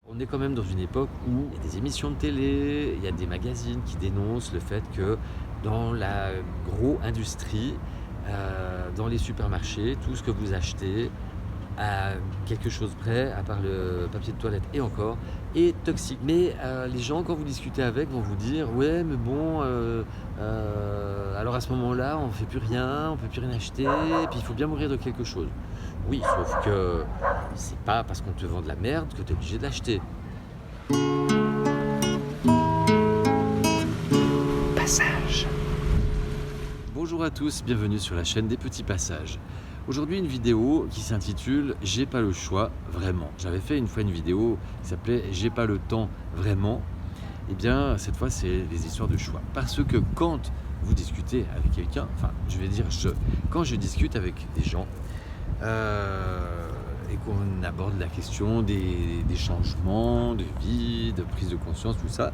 On est quand même dans une époque où il y a des émissions de télé, il y a des magazines qui dénoncent le fait que dans la gros-industrie, dans les supermarchés, tout ce que vous achetez, à quelque chose près, à part le papier de toilette et encore, est toxique. Mais les gens, quand vous discutez avec, vont vous dire: «Ouais, mais bon, alors à ce moment-là, on ne fait plus rien, on ne peut plus rien acheter, puis il faut bien mourir de quelque chose». Oui, sauf que c'est pas parce qu'on te vend de la merde que tu es obligé de l'acheter. Passage. Bonjour à tous, bienvenue sur la chaîne des petits passages. Aujourd'hui une vidéo qui s'intitule J'ai pas le choix, vraiment. J'avais fait une fois une vidéo qui s'appelait J'ai pas le temps, vraiment. Et bien cette fois c'est des histoires de choix. Parce que quand vous discutez avec quelqu'un, quand je discute avec des gens et qu'on aborde la question des changements de vie, de prise de conscience, tout ça,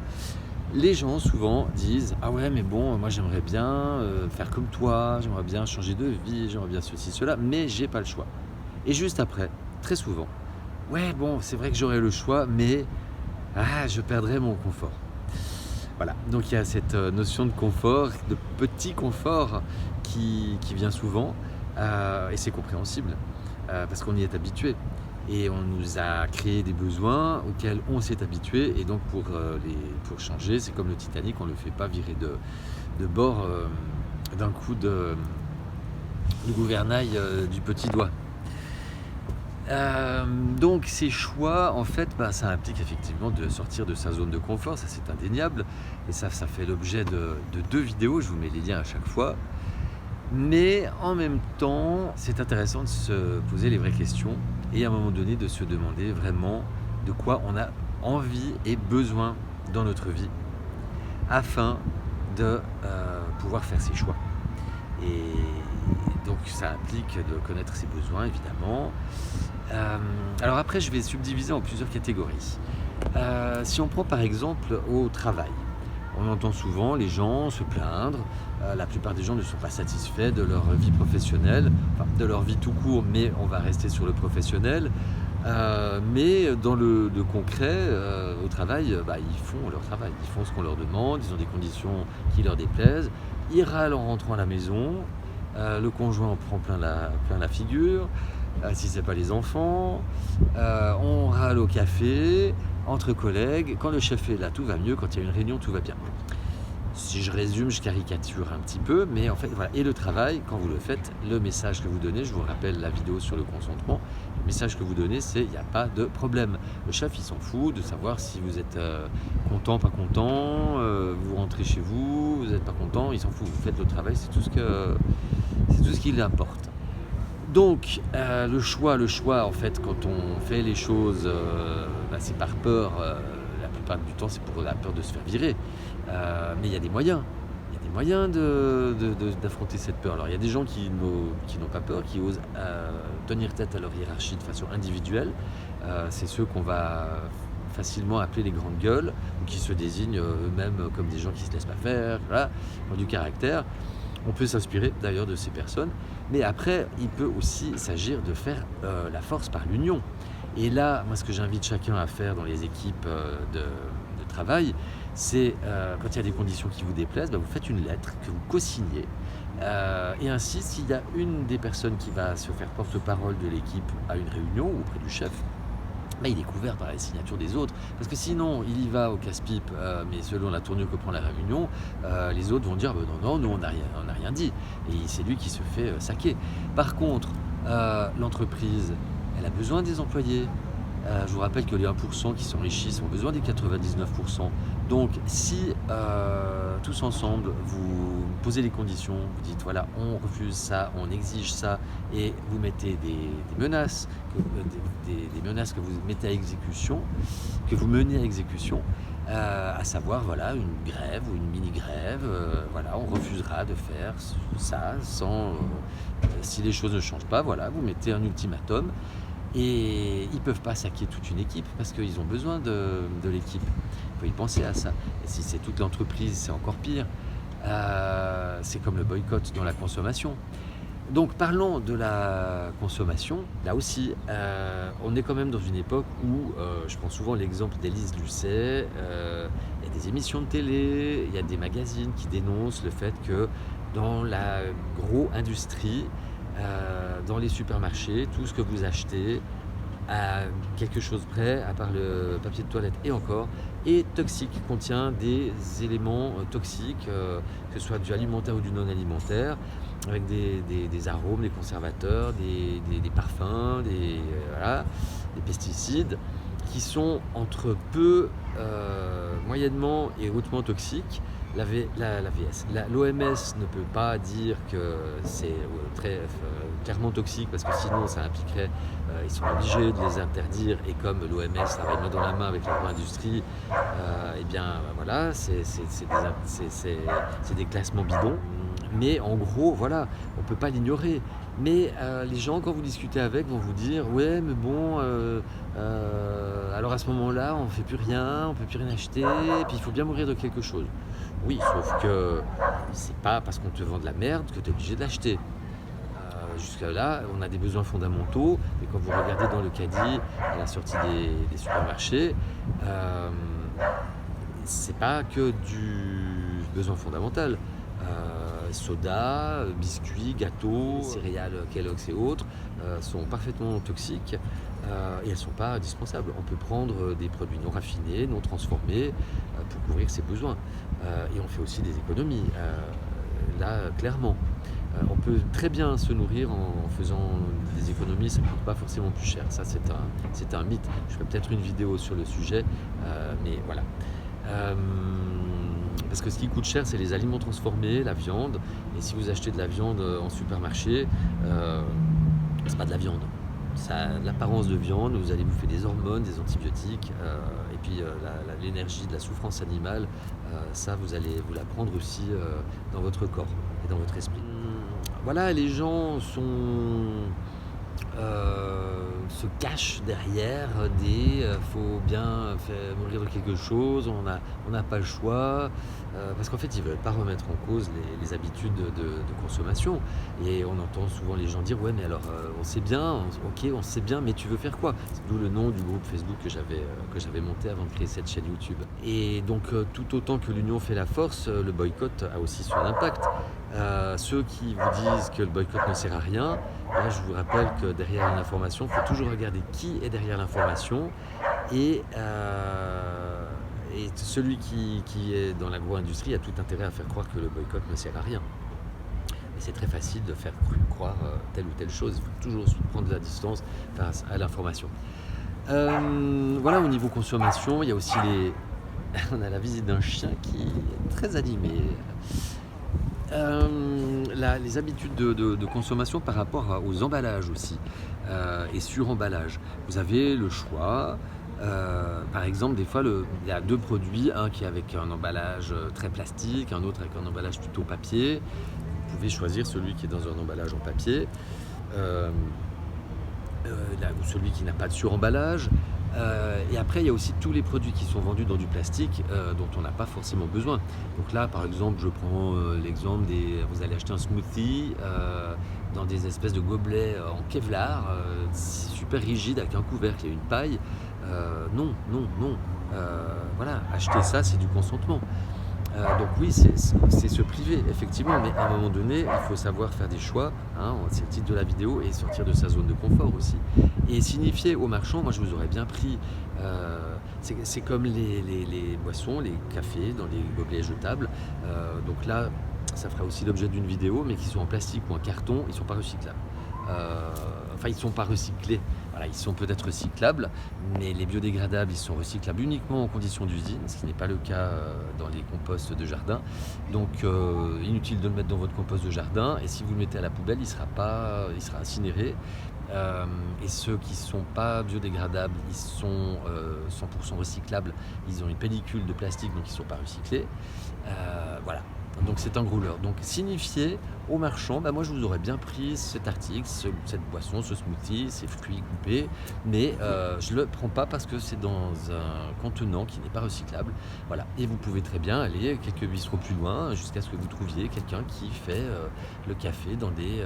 les gens souvent disent: «Ah ouais, mais bon, moi j'aimerais bien faire comme toi, j'aimerais bien changer de vie, j'aimerais bien ceci, cela, mais j'ai pas le choix». Et juste après, très souvent: «Ouais, bon, c'est vrai que j'aurais le choix, mais je perdrais mon confort». Voilà, donc il y a cette notion de confort, de petit confort qui vient souvent, et c'est compréhensible, parce qu'on y est habitué. Et on nous a créé des besoins auxquels on s'est habitué, et donc pour changer, c'est comme le Titanic, on ne le fait pas virer de bord d'un coup du gouvernail du petit doigt. Donc ces choix, en fait, ça implique effectivement de sortir de sa zone de confort, ça c'est indéniable, et ça fait l'objet de 2 vidéos, je vous mets les liens à chaque fois. Mais en même temps, c'est intéressant de se poser les vraies questions et à un moment donné de se demander vraiment de quoi on a envie et besoin dans notre vie afin de pouvoir faire ses choix. Et donc ça implique de connaître ses besoins évidemment. Alors après je vais subdiviser en plusieurs catégories. Si on prend par exemple au travail, on entend souvent les gens se plaindre, la plupart des gens ne sont pas satisfaits de leur vie professionnelle, enfin de leur vie tout court, mais on va rester sur le professionnel. Mais dans le concret, au travail, ils font leur travail, ils font ce qu'on leur demande, ils ont des conditions qui leur déplaisent, ils râlent en rentrant à la maison, le conjoint en prend plein la figure, si c'est pas les enfants, on râle au café, entre collègues, quand le chef est là, tout va mieux, quand il y a une réunion, tout va bien. Si je résume, je caricature un petit peu, mais en fait, voilà. Et le travail, quand vous le faites, le message que vous donnez, je vous rappelle la vidéo sur le consentement, le message que vous donnez, c'est: il n'y a pas de problème. Le chef, il s'en fout de savoir si vous êtes content, pas content, vous rentrez chez vous, vous n'êtes pas content, il s'en fout. Vous faites le travail, c'est tout ce qui l'importe. Donc, le choix, en fait, quand on fait les choses, c'est par peur, la plupart du temps, c'est pour la peur de se faire virer. Mais il y a des moyens. Il y a des moyens d'affronter cette peur. Alors, il y a des gens qui n'ont pas peur, qui osent tenir tête à leur hiérarchie de façon individuelle. C'est ceux qu'on va facilement appeler les grandes gueules, ou qui se désignent eux-mêmes comme des gens qui ne se laissent pas faire, voilà, qui ont du caractère. On peut s'inspirer d'ailleurs de ces personnes, mais après, il peut aussi s'agir de faire la force par l'union. Et là, moi, ce que j'invite chacun à faire dans les équipes de travail, c'est quand il y a des conditions qui vous déplaisent, vous faites une lettre que vous co-signez. Et ainsi, s'il y a une des personnes qui va se faire porte-parole de l'équipe à une réunion ou auprès du chef, il est couvert par les signatures des autres. Parce que sinon, il y va au casse-pipe, mais selon la tournure que prend la réunion, les autres vont dire non, nous on n'a rien dit. Et c'est lui qui se fait saquer. Par contre, l'entreprise, elle a besoin des employés. Je vous rappelle que les 1% qui s'enrichissent ont besoin des 99%. Donc si tous ensemble, vous posez les conditions, vous dites voilà, on refuse ça, on exige ça, et vous mettez des menaces, des menaces que vous mettez à exécution, que vous menez à exécution, à savoir voilà, une grève ou une mini-grève, voilà, on refusera de faire ça sans si les choses ne changent pas, voilà, vous mettez un ultimatum. Et ils ne peuvent pas saquer toute une équipe parce qu'ils ont besoin de l'équipe. Il faut y penser à ça. Et si c'est toute l'entreprise, c'est encore pire. C'est comme le boycott dans la consommation. Donc parlons de la consommation. Là aussi, on est quand même dans une époque où, je prends souvent l'exemple d'Élise Lucet, il y a des émissions de télé, il y a des magazines qui dénoncent le fait que dans la gros-industrie, dans les supermarchés, tout ce que vous achetez, à quelque chose près, à part le papier de toilette et encore, est toxique, contient des éléments toxiques, que ce soit du alimentaire ou du non alimentaire, avec des arômes, des conservateurs, des parfums, voilà, des pesticides, qui sont entre peu, moyennement et hautement toxiques. L'OMS ne peut pas dire que c'est très clairement toxique parce que sinon ça impliquerait, ils sont obligés de les interdire et comme l'OMS travaille main dans la main avec l'industrie, et bien voilà, c'est des classements bidons. Mais en gros, voilà, on ne peut pas l'ignorer. Mais les gens, quand vous discutez avec, vont vous dire « Ouais, mais bon, alors à ce moment-là, on ne fait plus rien, on ne peut plus rien acheter, puis il faut bien mourir de quelque chose. » Oui, sauf que c'est pas parce qu'on te vend de la merde que tu es obligé de l'acheter. Jusque-là, on a des besoins fondamentaux, et quand vous regardez dans le caddie, à la sortie des supermarchés, c'est pas que du besoin fondamental. Soda, biscuits, gâteaux, céréales Kellogg's et autres sont parfaitement toxiques et elles ne sont pas indispensables. On peut prendre des produits non raffinés, non transformés pour couvrir ses besoins. Et on fait aussi des économies, là clairement. On peut très bien se nourrir en faisant des économies, ça ne coûte pas forcément plus cher. Ça c'est un mythe. Je ferai peut-être une vidéo sur le sujet, mais voilà. Parce que ce qui coûte cher, c'est les aliments transformés, la viande. Et si vous achetez de la viande en supermarché, c'est pas de la viande. Ça a l'apparence de viande, vous allez bouffer des hormones, des antibiotiques, et puis l'énergie de la souffrance animale, ça vous allez vous la prendre aussi dans votre corps et dans votre esprit. Voilà, les gens se cachent derrière faut bien faire mourir de quelque chose, on n'a pas le choix, parce qu'en fait ils ne veulent pas remettre en cause les habitudes de consommation. Et on entend souvent les gens dire ouais mais alors on sait bien, on sait bien, mais tu veux faire quoi? C'est d'où le nom du groupe Facebook que j'avais monté avant de créer cette chaîne YouTube. Et donc tout autant que l'union fait la force, le boycott a aussi son impact. Ceux qui vous disent que le boycott ne sert à rien, là je vous rappelle que derrière une information, il faut toujours regarder qui est derrière l'information, et celui qui est dans l'agro-industrie a tout intérêt à faire croire que le boycott ne sert à rien. Mais c'est très facile de faire croire telle ou telle chose, il faut toujours prendre de la distance face à l'information. Voilà, au niveau consommation, il y a aussi on a la visite d'un chien qui est très animé. Les habitudes de consommation par rapport aux emballages aussi, et sur-emballage. Vous avez le choix, par exemple des fois il y a deux produits, un qui est avec un emballage très plastique, un autre avec un emballage plutôt papier. Vous pouvez choisir celui qui est dans un emballage en papier, ou celui qui n'a pas de sur-emballage. Et après, il y a aussi tous les produits qui sont vendus dans du plastique dont on n'a pas forcément besoin. Donc là, par exemple, je prends l'exemple vous allez acheter un smoothie dans des espèces de gobelets en Kevlar, super rigides avec un couvercle et une paille. Non. Voilà, acheter ça, c'est du consentement. Donc oui, c'est se priver, effectivement, mais à un moment donné, il faut savoir faire des choix, hein, c'est le titre de la vidéo, et sortir de sa zone de confort aussi. Et signifier aux marchands, moi je vous aurais bien pris, c'est comme les boissons, les cafés dans les gobelets jetables, donc là, ça fera aussi l'objet d'une vidéo, mais qui sont en plastique ou en carton, ils ne sont pas recyclables. Enfin, ils ne sont pas recyclés. Voilà, ils sont peut-être recyclables, mais les biodégradables, ils sont recyclables uniquement en conditions d'usine, ce qui n'est pas le cas dans les composts de jardin. Donc, inutile de le mettre dans votre compost de jardin. Et si vous le mettez à la poubelle, il sera incinéré. Et ceux qui ne sont pas biodégradables, ils sont 100% recyclables. Ils ont une pellicule de plastique, donc ils ne sont pas recyclés. Voilà. Donc c'est un growler. Donc signifiez aux marchands, moi je vous aurais bien pris cet article, cette boisson, ce smoothie, ces fruits coupés, mais je ne le prends pas parce que c'est dans un contenant qui n'est pas recyclable. Voilà. Et vous pouvez très bien aller quelques bistrots plus loin jusqu'à ce que vous trouviez quelqu'un qui fait le café dans des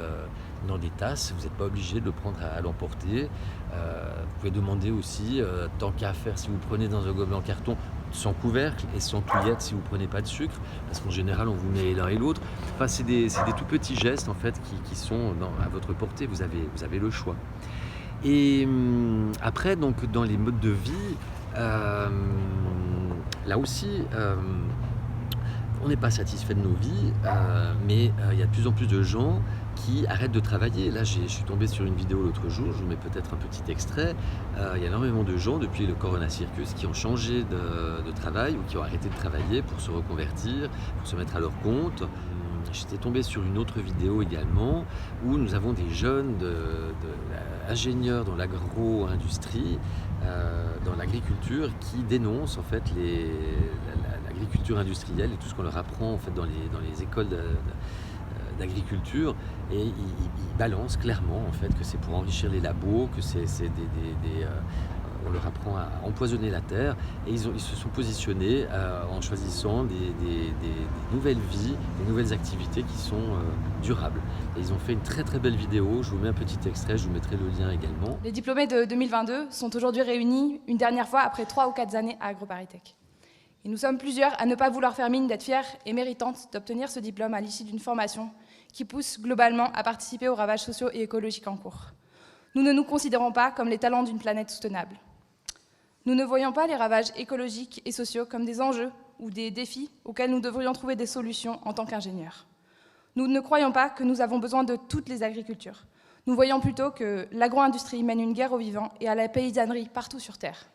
tasses. Vous n'êtes pas obligé de le prendre à l'emporter. Vous pouvez demander aussi, tant qu'à faire, si vous prenez dans un gobelet en carton, sans couvercle et sans touillette si vous ne prenez pas de sucre, parce qu'en général on vous met l'un et l'autre. Enfin, c'est des tout petits gestes en fait qui sont à votre portée, vous avez le choix. Et après, donc dans les modes de vie, là aussi, on n'est pas satisfait de nos vies, mais il y a de plus en plus de gens qui arrêtent de travailler. Là, je suis tombé sur une vidéo l'autre jour, je vous mets peut-être un petit extrait. Il y a énormément de gens, depuis le Corona Circus, qui ont changé de travail ou qui ont arrêté de travailler pour se reconvertir, pour se mettre à leur compte. J'étais tombé sur une autre vidéo également où nous avons des jeunes ingénieurs dans l'agro-industrie, dans l'agriculture, qui dénoncent en fait l'agriculture industrielle et tout ce qu'on leur apprend en fait dans les écoles d'agriculture, et ils balancent clairement en fait que c'est pour enrichir les labos, que on leur apprend à empoisonner la terre, et ils se sont positionnés en choisissant des nouvelles vies, des nouvelles activités qui sont durables. Et ils ont fait une très très belle vidéo, je vous mets un petit extrait, je vous mettrai le lien également. Les diplômés de 2022 sont aujourd'hui réunis une dernière fois après 3 ou 4 années à AgroParisTech. Et nous sommes plusieurs à ne pas vouloir faire mine d'être fiers et méritantes d'obtenir ce diplôme à l'issue d'une formation qui pousse globalement à participer aux ravages sociaux et écologiques en cours. Nous ne nous considérons pas comme les talents d'une planète soutenable. Nous ne voyons pas les ravages écologiques et sociaux comme des enjeux ou des défis auxquels nous devrions trouver des solutions en tant qu'ingénieurs. Nous ne croyons pas que nous avons besoin de toutes les agricultures. Nous voyons plutôt que l'agro-industrie mène une guerre aux vivants et à la paysannerie partout sur Terre.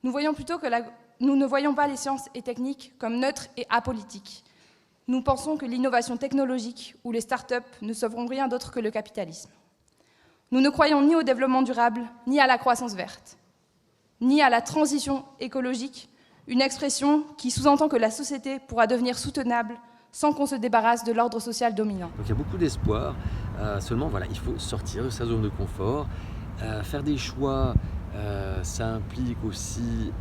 Nous ne voyons pas les sciences et techniques comme neutres et apolitiques. Nous pensons que l'innovation technologique ou les start-up ne sauveront rien d'autre que le capitalisme. Nous ne croyons ni au développement durable, ni à la croissance verte, ni à la transition écologique, une expression qui sous-entend que la société pourra devenir soutenable sans qu'on se débarrasse de l'ordre social dominant. Donc il y a beaucoup d'espoir, seulement voilà, il faut sortir de sa zone de confort, faire des choix, ça implique aussi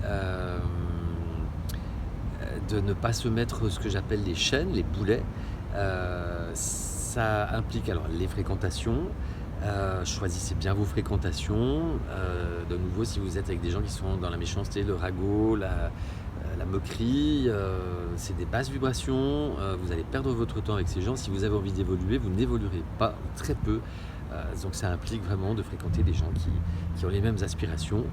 de ne pas se mettre ce que j'appelle les chaînes, les boulets. Ça implique alors les fréquentations. Choisissez bien vos fréquentations. De nouveau, si vous êtes avec des gens qui sont dans la méchanceté, le ragot, la moquerie, c'est des basses vibrations. Vous allez perdre votre temps avec ces gens. Si vous avez envie d'évoluer, vous n'évoluerez pas, très peu. Donc ça implique vraiment de fréquenter des gens qui ont les mêmes aspirations.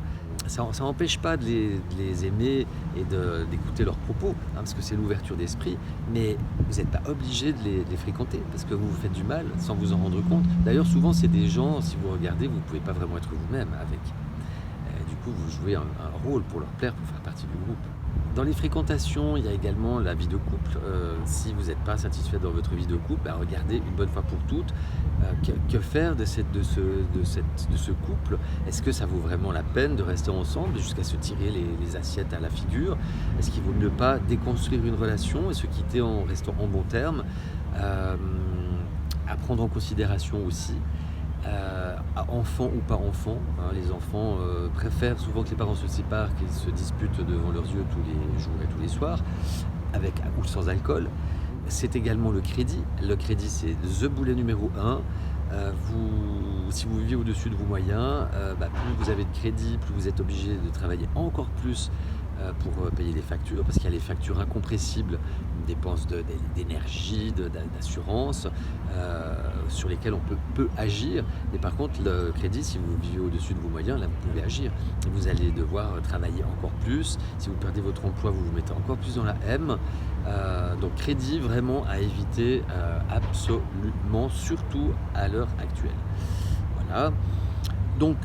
Ça n'empêche pas de les aimer et d'écouter leurs propos, parce que c'est l'ouverture d'esprit, mais vous n'êtes pas obligé de les fréquenter, parce que vous vous faites du mal sans vous en rendre compte. D'ailleurs, souvent, c'est des gens, si vous regardez, vous ne pouvez pas vraiment être vous-même avec. Du coup, vous jouez un rôle pour leur plaire, pour faire partie du groupe. Dans les fréquentations, il y a également la vie de couple. Si vous n'êtes pas satisfait dans votre vie de couple, regardez une bonne fois pour toutes que faire de ce couple. Est-ce que ça vaut vraiment la peine de rester ensemble jusqu'à se tirer les assiettes à la figure? Est-ce qu'il vaut mieux pas déconstruire une relation et se quitter en restant en bon terme? À prendre en considération aussi. Enfants ou pas enfants, les enfants préfèrent souvent que les parents se séparent, qu'ils se disputent devant leurs yeux tous les jours et tous les soirs, avec ou sans alcool. C'est également le crédit. Le crédit, c'est the boulet numéro 1. Si vous vivez au-dessus de vos moyens, plus vous avez de crédit, plus vous êtes obligé de travailler encore plus pour payer les factures, parce qu'il y a les factures incompressibles, dépenses d'énergie, d'assurance, sur lesquelles on peut agir. Mais par contre, le crédit, si vous vivez au-dessus de vos moyens, là, vous pouvez agir. Et vous allez devoir travailler encore plus. Si vous perdez votre emploi, vous vous mettez encore plus dans la M. Donc crédit, vraiment à éviter absolument, surtout à l'heure actuelle. Voilà. Donc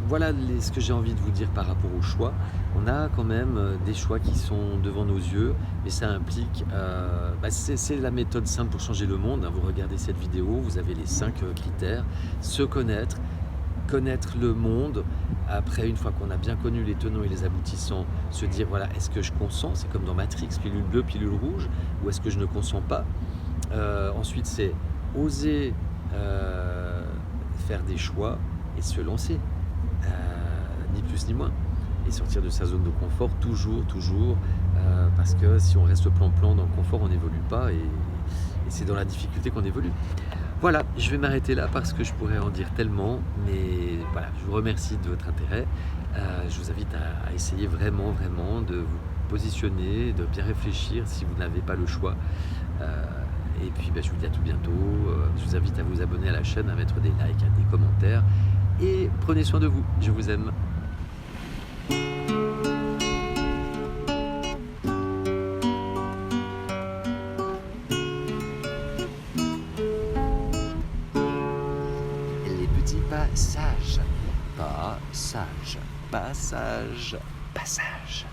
voilà ce que j'ai envie de vous dire par rapport au choix. On a quand même des choix qui sont devant nos yeux, mais ça implique, c'est la méthode simple pour changer le monde. Vous regardez cette vidéo, vous avez les 5 critères: se connaître, connaître le monde. Après, une fois qu'on a bien connu les tenants et les aboutissants, se dire, voilà, est-ce que je consens? C'est comme dans Matrix, pilule bleue, pilule rouge, ou est-ce que je ne consens pas? Ensuite, c'est oser faire des choix et se lancer, ni plus ni moins. Et sortir de sa zone de confort, toujours, parce que si on reste plan-plan dans le confort, on n'évolue pas, et c'est dans la difficulté qu'on évolue. Voilà, je vais m'arrêter là parce que je pourrais en dire tellement, mais voilà, je vous remercie de votre intérêt. Je vous invite à essayer vraiment de vous positionner, de bien réfléchir si vous n'avez pas le choix. Et puis je vous dis à tout bientôt. Je vous invite à vous abonner à la chaîne, à mettre des likes, des commentaires. Et prenez soin de vous, je vous aime. Les petits passages, passage, passage.